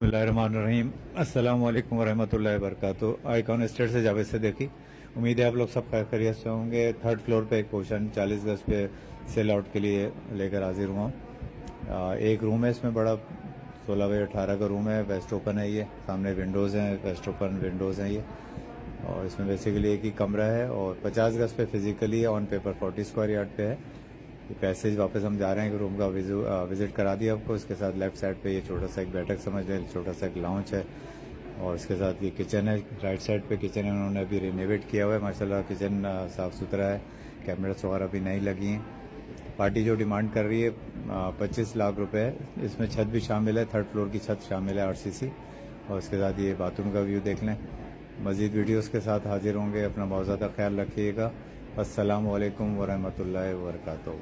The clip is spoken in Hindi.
बिस्मिल्लाहिर्रहमानिर्रहीम। अस्सलाम वालेकुम वरहमतुल्लाहि वबरकातुहू। आइकॉन एस्टेट से जावेद सिद्दीकी। उम्मीद है आप लोग सब खैरियत से होंगे। थर्ड फ्लोर पे एक पोर्शन 40 गज पे सेल आउट के लिए लेकर हाजिर हुआ। एक रूम है इसमें बड़ा, 16 बाई 18 का रूम है। वेस्ट ओपन है, ये सामने विंडोज़ हैं, वेस्ट ओपन विंडोज़ हैं ये। और इसमें बेसिकली एक ही कमरा है और 50 गज पे physically on paper 40 square yard पे है। ये पैसेज वापस हम जा रहे हैं कि रूम का विजिट करा दिया आपको। इसके साथ लेफ्ट साइड पे ये छोटा सा एक बैठक समझ लें, छोटा सा एक लाउंज है। और इसके साथ ये किचन है, राइट साइड पे किचन है, उन्होंने अभी रिनोवेट किया हुआ है माशाल्लाह। किचन साफ़ सुथरा है, कैमरास वगैरह भी नहीं लगी हैं। पार्टी जो डिमांड कर रही है 25 लाख रुपए है। इसमें छत भी शामिल है, थर्ड फ्लोर की छत शामिल है आरसीसी। और इसके साथ ये बाथरूम का व्यू देख लें। मज़ीद वीडियोस के साथ हाजिर होंगे। अपना बहुत ज़्यादा ख्याल रखिएगा। अस्सलामु अलैकुम वरहमतुल्लाहि वबरकातुहू।